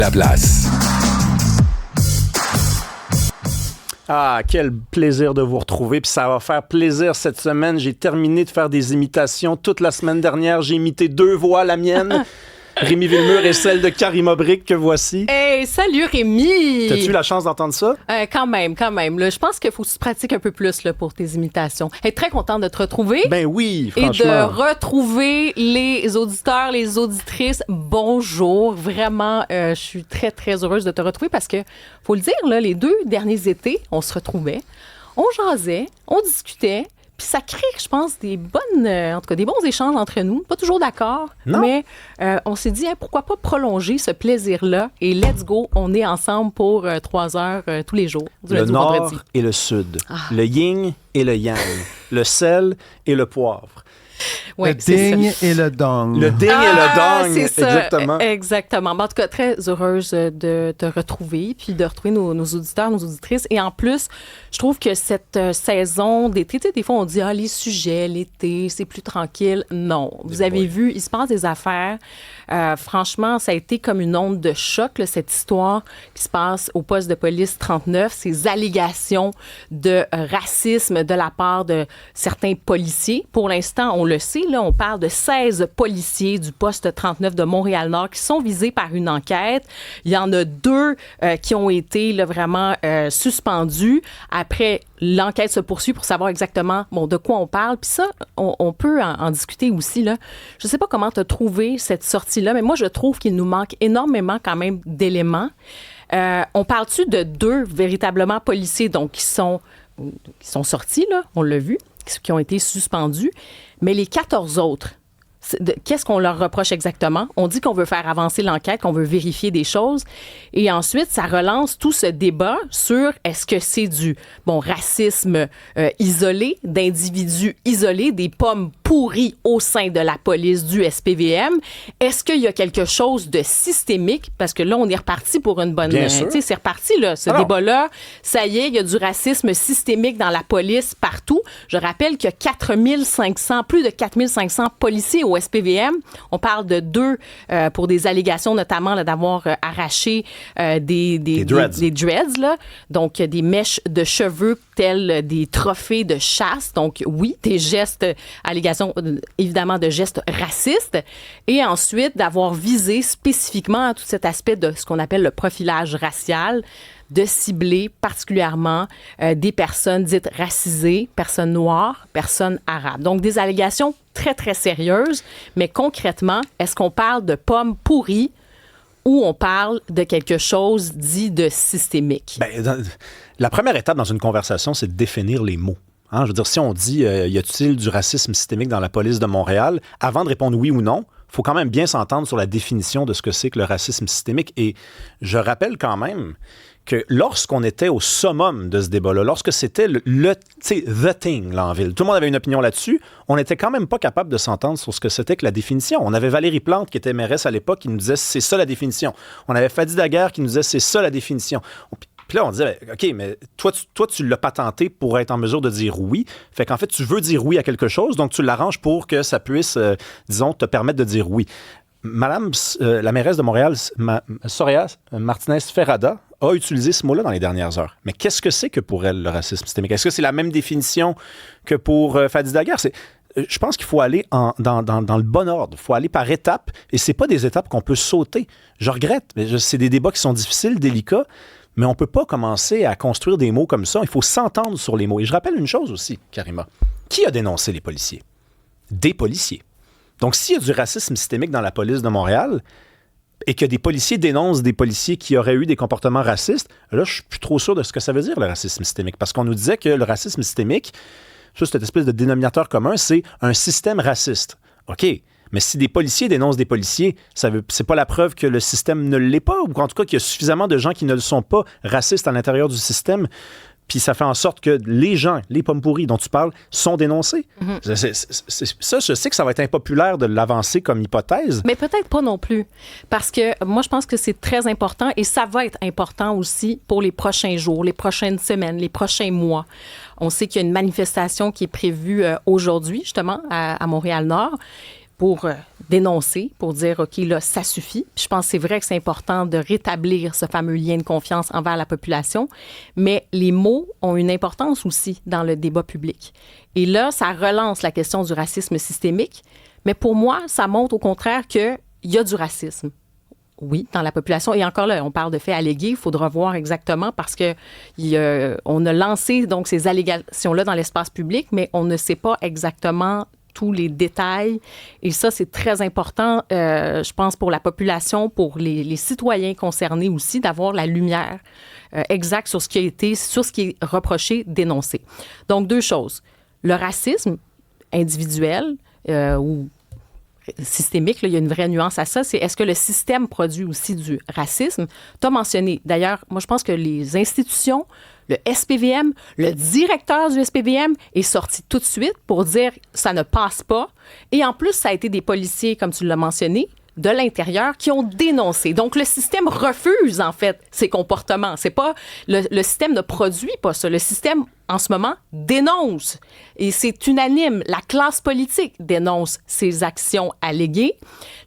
La place. Ah, quel plaisir de vous retrouver. Puis ça va faire plaisir cette semaine. J'ai terminé de faire des imitations. Toute la semaine dernière, j'ai imité 2 voix, la mienne, Rémi Villemur, et celle de Karima Brick que voici. Hey, salut Rémi! T'as-tu eu la chance d'entendre ça? Quand même. Là, je pense qu'il faut que tu pratiques un peu plus là, pour tes imitations. Hey, très contente de te retrouver. Ben oui, Et franchement. de retrouver les auditeurs, les auditrices. Bonjour. Vraiment, je suis très, très heureuse de te retrouver parce que, faut le dire, là, les 2 derniers étés, on se retrouvait, on jasait, on discutait. Puis ça crée, je pense, des bons échanges entre nous. Pas toujours d'accord, mais on s'est dit, pourquoi pas prolonger ce plaisir-là et let's go, on est ensemble pour 3 heures tous les jours, du lundi au nord vendredi. et le sud, le yin et le yang, le sel et le poivre. Ouais, le ding et le dong. Le ding et le dong, c'est ça. exactement. Exactement. En tout cas, très heureuse de te retrouver, puis de retrouver nos auditeurs, nos auditrices. Et en plus, je trouve que cette saison d'été, tu sais, des fois, on dit, les sujets, l'été, c'est plus tranquille. Non. Vous avez vu, il se passe des affaires. Franchement, ça a été comme une onde de choc, là, cette histoire qui se passe au poste de police 39, ces allégations de racisme de la part de certains policiers. Pour l'instant, on le sait, là, on parle de 16 policiers du poste 39 de Montréal-Nord qui sont visés par une enquête. Il y en a 2 qui ont été là, vraiment suspendus. Après, l'enquête se poursuit pour savoir exactement de quoi on parle. Puis ça, on peut en discuter aussi. Là. Je ne sais pas comment tu as trouvé cette sortie-là, mais moi, je trouve qu'il nous manque énormément quand même d'éléments. On parle-tu de 2 véritablement policiers donc, qui sont sortis, là, on l'a vu, qui ont été suspendus, mais les 14 autres, qu'est-ce qu'on leur reproche exactement? On dit qu'on veut faire avancer l'enquête, qu'on veut vérifier des choses. Et ensuite, ça relance tout ce débat sur est-ce que c'est du racisme isolé, d'individus isolés, des pommes pourries au sein de la police du SPVM. Est-ce qu'il y a quelque chose de systémique? Parce que là, on est reparti pour une bonne... Bien sûr. C'est reparti, là, ce débat-là. Ça y est, il y a du racisme systémique dans la police partout. Je rappelle qu'il y a plus de 4500 policiers au SPVM. On parle de 2 pour des allégations, notamment là, d'avoir arraché des dreads, là. Donc des mèches de cheveux tels des trophées de chasse. Donc oui, des gestes, allégations évidemment de gestes racistes. Et ensuite, d'avoir visé spécifiquement tout cet aspect de ce qu'on appelle le profilage racial, de cibler particulièrement des personnes dites racisées, personnes noires, personnes arabes. Donc, des allégations très, très sérieuses, mais concrètement, est-ce qu'on parle de pommes pourries ou on parle de quelque chose dit de systémique? La première étape dans une conversation, c'est de définir les mots. Je veux dire, si on dit y a-t-il du racisme systémique dans la police de Montréal, avant de répondre oui ou non, il faut quand même bien s'entendre sur la définition de ce que c'est que le racisme systémique. Et je rappelle quand même que lorsqu'on était au summum de ce débat-là, lorsque c'était the thing là, en ville, tout le monde avait une opinion là-dessus, on n'était quand même pas capable de s'entendre sur ce que c'était que la définition. On avait Valérie Plante, qui était mairesse à l'époque, qui nous disait « c'est ça la définition ». On avait Fadi Daguerre qui nous disait « c'est ça la définition ». Puis là, on disait, OK, mais toi, tu l'as patenté pour être en mesure de dire oui. Fait qu'en fait, tu veux dire oui à quelque chose, donc tu l'arranges pour que ça puisse, disons, te permettre de dire oui. Madame, la mairesse de Montréal, Soraya Martinez-Ferrada, a utilisé ce mot-là dans les dernières heures. Mais qu'est-ce que c'est que pour elle, le racisme systémique? Est-ce que c'est la même définition que pour Fadi Daguerre? Je pense qu'il faut aller dans le bon ordre. Il faut aller par étapes. Et ce n'est pas des étapes qu'on peut sauter. Je regrette. C'est des débats qui sont difficiles, délicats. Mais on ne peut pas commencer à construire des mots comme ça. Il faut s'entendre sur les mots. Et je rappelle une chose aussi, Karima. Qui a dénoncé les policiers? Des policiers. Donc, s'il y a du racisme systémique dans la police de Montréal et que des policiers dénoncent des policiers qui auraient eu des comportements racistes, là, je suis plus trop sûr de ce que ça veut dire, le racisme systémique. Parce qu'on nous disait que le racisme systémique, juste cette espèce de dénominateur commun, c'est un système raciste. OK. Mais si des policiers dénoncent des policiers, c'est pas la preuve que le système ne l'est pas, ou qu'en tout cas qu'il y a suffisamment de gens qui ne le sont pas racistes à l'intérieur du système, puis ça fait en sorte que les gens, les pommes pourries dont tu parles, sont dénoncés. Ça, je sais que ça va être impopulaire de l'avancer comme hypothèse. Mais peut-être pas non plus. Parce que moi, je pense que c'est très important et ça va être important aussi pour les prochains jours, les prochaines semaines, les prochains mois. On sait qu'il y a une manifestation qui est prévue aujourd'hui, justement, à Montréal-Nord. pour dénoncer, pour dire, OK, là, ça suffit. Puis je pense que c'est vrai que c'est important de rétablir ce fameux lien de confiance envers la population, mais les mots ont une importance aussi dans le débat public. Et là, ça relance la question du racisme systémique, mais pour moi, ça montre au contraire qu'il y a du racisme. Oui, dans la population. Et encore là, on parle de faits allégués. Il faudra voir exactement parce que on a lancé donc ces allégations-là dans l'espace public, mais on ne sait pas exactement tous les détails. Et ça, c'est très important, je pense, pour la population, pour les citoyens concernés aussi, d'avoir la lumière exacte sur ce qui a été, sur ce qui est reproché, dénoncé. Donc, 2 choses. Le racisme individuel ou systémique, là, il y a une vraie nuance à ça, c'est est-ce que le système produit aussi du racisme? Tu as mentionné, d'ailleurs, moi je pense que les institutions, le SPVM, le directeur du SPVM est sorti tout de suite pour dire ça ne passe pas. Et en plus, ça a été des policiers, comme tu l'as mentionné, de l'intérieur qui ont dénoncé. Donc, le système refuse, en fait, ces comportements. C'est pas... Le système ne produit pas ça. Le système, en ce moment, dénonce. Et c'est unanime. La classe politique dénonce ces actions alléguées.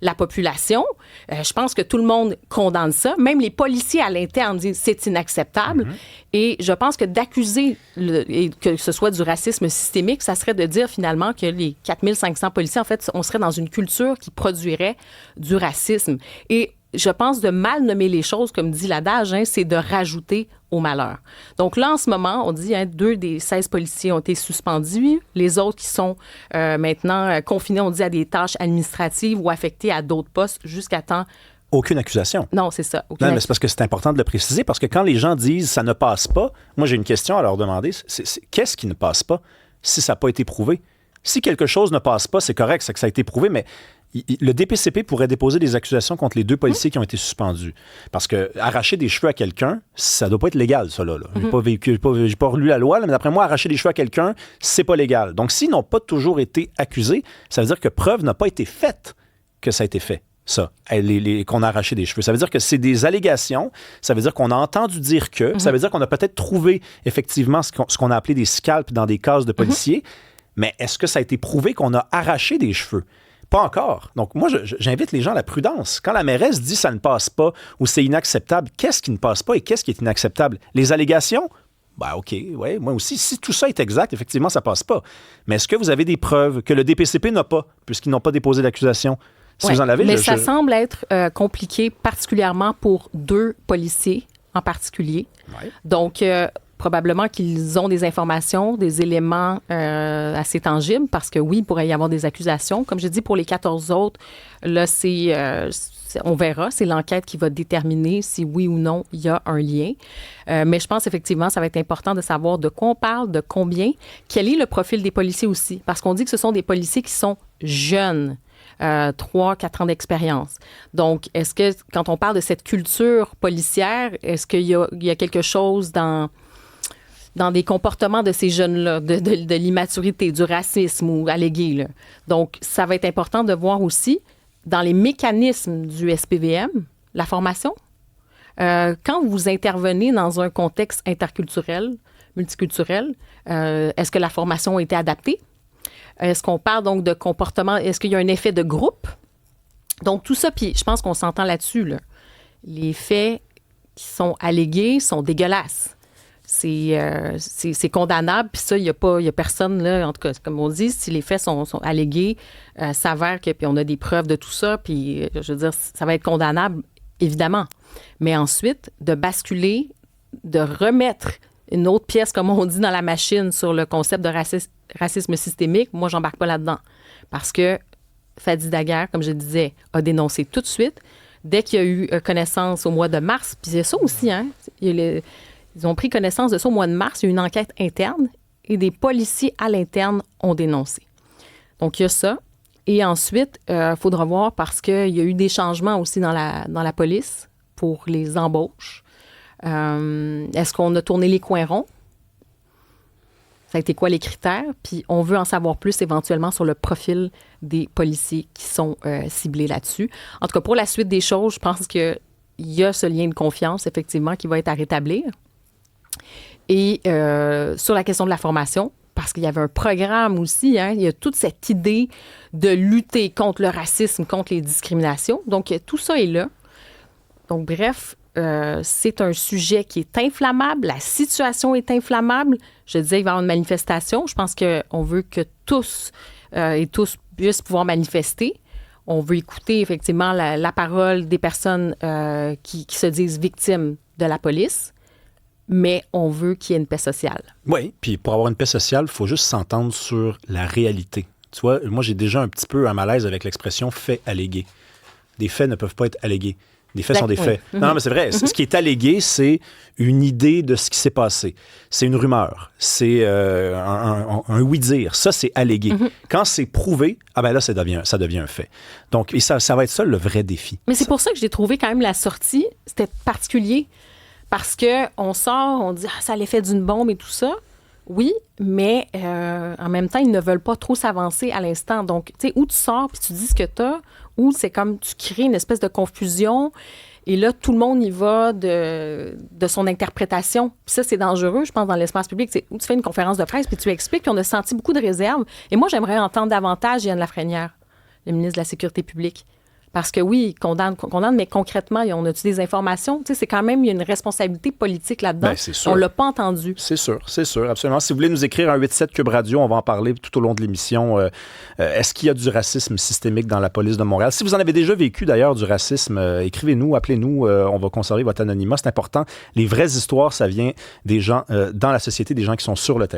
La population, je pense que tout le monde condamne ça. Même les policiers à l'interne disent c'est inacceptable. Et je pense que d'accuser et que ce soit du racisme systémique, ça serait de dire finalement que les 4500 policiers, en fait, on serait dans une culture qui produirait du racisme. Et je pense de mal nommer les choses, comme dit l'adage, c'est de rajouter au malheur. Donc là, en ce moment, on dit 2 des 16 policiers ont été suspendus. Les autres qui sont maintenant confinés, on dit, à des tâches administratives ou affectés à d'autres postes jusqu'à temps. Aucune accusation. Non, c'est ça. Non, mais c'est parce que c'est important de le préciser, parce que quand les gens disent « ça ne passe pas », moi, j'ai une question à leur demander. Qu'est-ce qui ne passe pas si ça n'a pas été prouvé? Si quelque chose ne passe pas, c'est correct, c'est que ça a été prouvé, mais le DPCP pourrait déposer des accusations contre les 2 policiers qui ont été suspendus. Parce que arracher des cheveux à quelqu'un, ça ne doit pas être légal, ça, là. J'ai pas relu la loi, là, mais d'après moi, arracher des cheveux à quelqu'un, c'est pas légal. Donc, s'ils n'ont pas toujours été accusés, ça veut dire que preuve n'a pas été faite que ça a été fait. Ça, qu'on a arraché des cheveux. Ça veut dire que c'est des allégations, ça veut dire qu'on a entendu dire que, ça veut dire qu'on a peut-être trouvé effectivement ce qu'on a appelé des scalps dans des cases de policiers, mais est-ce que ça a été prouvé qu'on a arraché des cheveux? Pas encore. Donc moi, j'invite les gens à la prudence. Quand la mairesse dit ça ne passe pas ou c'est inacceptable, qu'est-ce qui ne passe pas et qu'est-ce qui est inacceptable? Les allégations? Ben OK, ouais, moi aussi, si tout ça est exact, effectivement, ça passe pas. Mais est-ce que vous avez des preuves que le DPCP n'a pas, puisqu'ils n'ont pas déposé d'accusation? Si vous en avez, mais ça semble être compliqué, particulièrement pour 2 policiers en particulier. Ouais. Donc, probablement qu'ils ont des informations, des éléments assez tangibles, parce que oui, il pourrait y avoir des accusations. Comme je dis, pour les 14 autres, là, on verra. C'est l'enquête qui va déterminer si oui ou non il y a un lien. Mais je pense effectivement, ça va être important de savoir de quoi on parle, de combien, quel est le profil des policiers aussi. Parce qu'on dit que ce sont des policiers qui sont jeunes. 3-4 ans d'expérience. Donc, est-ce que, quand on parle de cette culture policière, est-ce qu'il y a quelque chose dans des comportements de ces jeunes-là, de l'immaturité, du racisme ou allégué, là? Donc, ça va être important de voir aussi, dans les mécanismes du SPVM, la formation. Quand vous intervenez dans un contexte interculturel, multiculturel, est-ce que la formation a été adaptée? Est-ce qu'on parle donc de comportement? Est-ce qu'il y a un effet de groupe? Donc, tout ça, puis je pense qu'on s'entend là-dessus, là. Les faits qui sont allégués sont dégueulasses. C'est condamnable, puis ça, il y a personne, là, en tout cas, comme on dit, si les faits sont allégués, s'avère que, puis on a des preuves de tout ça, puis je veux dire, ça va être condamnable, évidemment. Mais ensuite, de basculer, de remettre une autre pièce, comme on dit, dans la machine sur le concept de racisme systémique, moi, j'embarque pas là-dedans. Parce que Fadi Daguerre, comme je disais, a dénoncé tout de suite, dès qu'il y a eu connaissance au mois de mars, puis c'est ça aussi, hein, ils ont pris connaissance de ça au mois de mars, il y a eu une enquête interne et des policiers à l'interne ont dénoncé. Donc, il y a ça. Et ensuite, il faudra voir parce qu'il y a eu des changements aussi dans la police pour les embauches. Est-ce qu'on a tourné les coins ronds? Ça a été quoi les critères? Puis on veut en savoir plus éventuellement sur le profil des policiers qui sont ciblés là-dessus. En tout cas, pour la suite des choses, je pense qu'il y a ce lien de confiance, effectivement, qui va être à rétablir. Et sur la question de la formation, parce qu'il y avait un programme aussi. Hein, il y a toute cette idée de lutter contre le racisme, contre les discriminations. Donc, tout ça est là. Donc, bref, c'est un sujet qui est inflammable. La situation est inflammable. Je disais, il va y avoir une manifestation. Je pense qu'on veut que tous et tous puissent pouvoir manifester. On veut écouter effectivement la parole des personnes qui se disent victimes de la police, mais on veut qu'il y ait une paix sociale. Oui, puis pour avoir une paix sociale, il faut juste s'entendre sur la réalité. Tu vois, moi, j'ai déjà un petit peu un malaise avec l'expression « fait allégué ». Des faits ne peuvent pas être allégués. Des faits sont des faits. Oui. Non, mais c'est vrai. Ce qui est allégué, c'est une idée de ce qui s'est passé. C'est une rumeur. C'est un oui-dire. Ça, c'est allégué. Quand c'est prouvé, ah ben là, ça devient un fait. Donc, et ça va être ça le vrai défi. Mais c'est pour ça que j'ai trouvé quand même la sortie, c'était particulier. Parce qu'on sort, on dit « Ah, ça a l'effet d'une bombe et tout ça ». Oui, mais en même temps, ils ne veulent pas trop s'avancer à l'instant. Donc, tu sais, où tu sors puis tu dis ce que tu as, ou c'est comme tu crées une espèce de confusion et là, tout le monde y va de son interprétation. Puis ça, c'est dangereux, je pense, dans l'espace public. C'est où tu fais une conférence de presse puis tu expliques qu'on a senti beaucoup de réserves. Et moi, j'aimerais entendre davantage Yann Lafrenière, le ministre de la Sécurité publique. Parce que oui, condamne, mais concrètement, on a-tu des informations? Tu sais, c'est quand même, il y a une responsabilité politique là-dedans. Ben, c'est sûr. On ne l'a pas entendu. C'est sûr, absolument. Si vous voulez nous écrire un 87 Cube Radio, on va en parler tout au long de l'émission. Est-ce qu'il y a du racisme systémique dans la police de Montréal? Si vous en avez déjà vécu, d'ailleurs, du racisme, écrivez-nous, appelez-nous. On va conserver votre anonymat. C'est important. Les vraies histoires, ça vient des gens dans la société, des gens qui sont sur le terrain.